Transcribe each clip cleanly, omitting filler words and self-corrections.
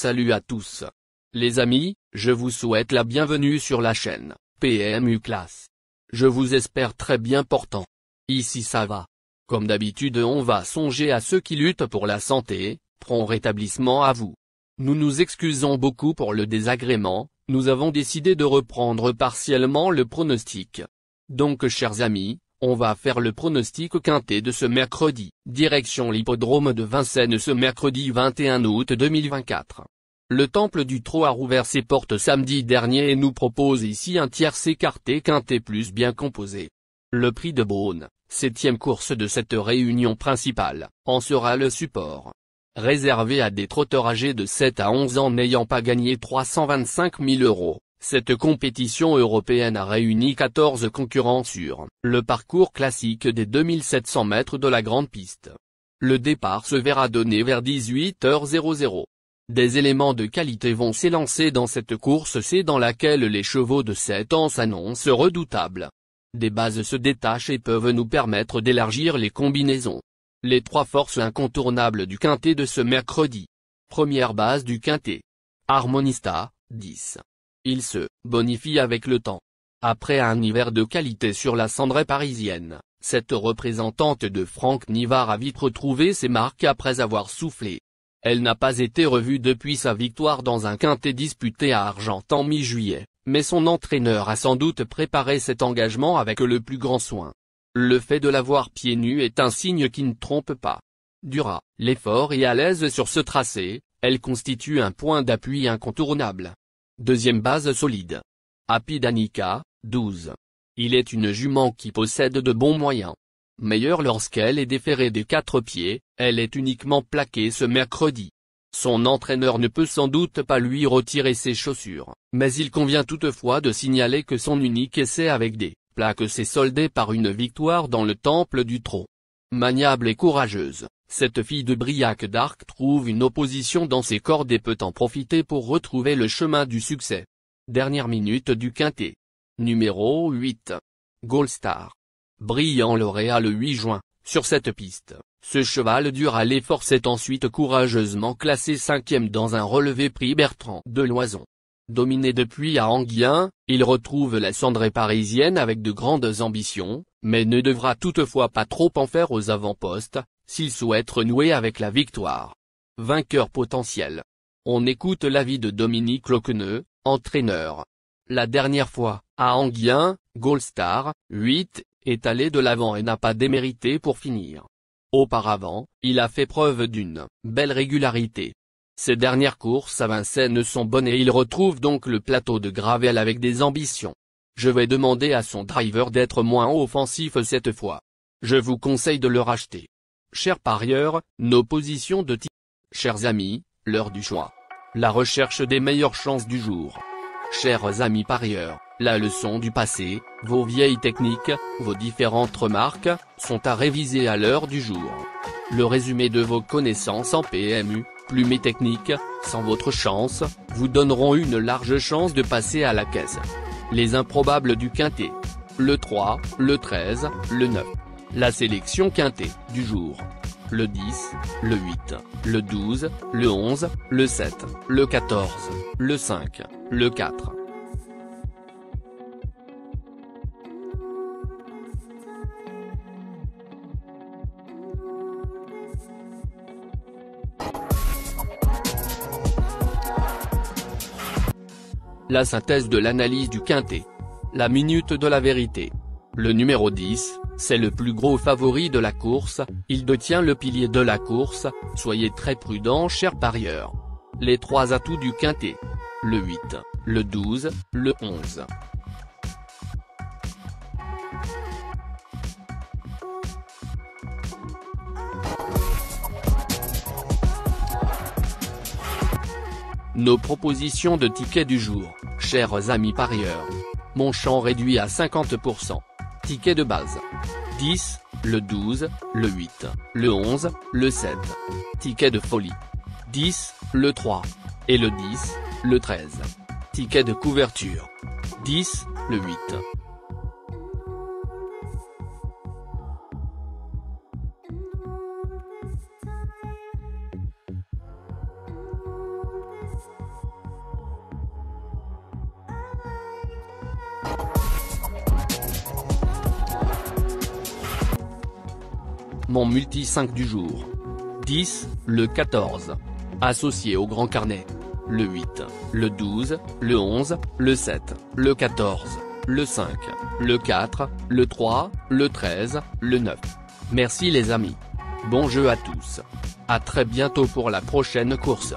Salut à tous. Les amis, je vous souhaite la bienvenue sur la chaîne PMU Classe. Je vous espère très bien portant. Ici ça va. Comme d'habitude on va songer à ceux qui luttent pour la santé, prompt rétablissement à vous. Nous nous excusons beaucoup pour le désagrément, nous avons décidé de reprendre partiellement le pronostic. Donc chers amis, on va faire le pronostic quintet de ce mercredi, direction l'hippodrome de Vincennes ce mercredi 21 août 2024. Le Temple du Trot a rouvert ses portes samedi dernier et nous propose ici un tierce écarté quintet plus bien composé. Le prix de Beaune, 7e course de cette réunion principale, en sera le support. Réservé à des trotteurs âgés de 7 à 11 ans n'ayant pas gagné 325 000 €. Cette compétition européenne a réuni 14 concurrents sur le parcours classique des 2700 mètres de la grande piste. Le départ se verra donner vers 18h00. Des éléments de qualité vont s'élancer dans cette course C dans laquelle les chevaux de 7 ans s'annoncent redoutables. Des bases se détachent et peuvent nous permettre d'élargir les combinaisons. Les trois forces incontournables du quintet de ce mercredi. Première base du quintet. Harmonista, 10. Il se bonifie avec le temps. Après un hiver de qualité sur la cendrée parisienne, cette représentante de Franck Nivard a vite retrouvé ses marques après avoir soufflé. Elle n'a pas été revue depuis sa victoire dans un quintet disputé à Argentan mi-juillet, mais son entraîneur a sans doute préparé cet engagement avec le plus grand soin. Le fait de l'avoir pieds nus est un signe qui ne trompe pas. Dura, l'effort et à l'aise sur ce tracé, elle constitue un point d'appui incontournable. Deuxième base solide. Happy Danica, 12. Il est une jument qui possède de bons moyens. Meilleure lorsqu'elle est déférée des 4 pieds, elle est uniquement plaquée ce mercredi. Son entraîneur ne peut sans doute pas lui retirer ses chaussures, mais il convient toutefois de signaler que son unique essai avec des plaques s'est soldé par une victoire dans le Temple du Trot. Maniable et courageuse, cette fille de Briac d'Arc trouve une opposition dans ses cordes et peut en profiter pour retrouver le chemin du succès. Dernière minute du quintet. Numéro 8. Gold Star. Brillant lauréat le 8 juin, sur cette piste, ce cheval dur à l'effort s'est ensuite courageusement classé 5e dans un relevé prix Bertrand de Loison. Dominé depuis à Anguien, il retrouve la cendrée parisienne avec de grandes ambitions, mais ne devra toutefois pas trop en faire aux avant-postes, s'il souhaite renouer avec la victoire. Vainqueur potentiel. On écoute l'avis de Dominique Loqueneux, entraîneur. La dernière fois, à Anguien, Gold Star, 8, est allé de l'avant et n'a pas démérité pour finir. Auparavant, il a fait preuve d'une belle régularité. Ses dernières courses à Vincennes sont bonnes et il retrouve donc le plateau de Gravel avec des ambitions. Je vais demander à son driver d'être moins offensif cette fois. Je vous conseille de le racheter. Chers parieurs, nos positions de titre. Chers amis, l'heure du choix. La recherche des meilleures chances du jour. Chers amis parieurs, la leçon du passé, vos vieilles techniques, vos différentes remarques, sont à réviser à l'heure du jour. Le résumé de vos connaissances en PMU, plumes et techniques, sans votre chance, vous donneront une large chance de passer à la caisse. Les improbables du quintet. Le 3, le 13, le 9. La sélection quintet du jour. Le 10, le 8, le 12, le 11, le 7, le 14, le 5, le 4. La synthèse de l'analyse du quintet. La minute de la vérité. Le numéro 10, c'est le plus gros favori de la course, il détient le pilier de la course, soyez très prudents chers parieurs. Les trois atouts du quintet. Le 8, le 12, le 11. Nos propositions de tickets du jour, chers amis parieurs. Mon champ réduit à 50%. Ticket de base. 10, le 12, le 8, le 11, le 7. Ticket de folie. 10, le 3. Et le 10, le 13. Ticket de couverture. 10, le 8. Mon multi 5 du jour. 10, le 14. Associé au grand carnet. Le 8, le 12, le 11, le 7, le 14, le 5, le 4, le 3, le 13, le 9. Merci les amis. Bon jeu à tous. À très bientôt pour la prochaine course.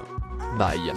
Bye.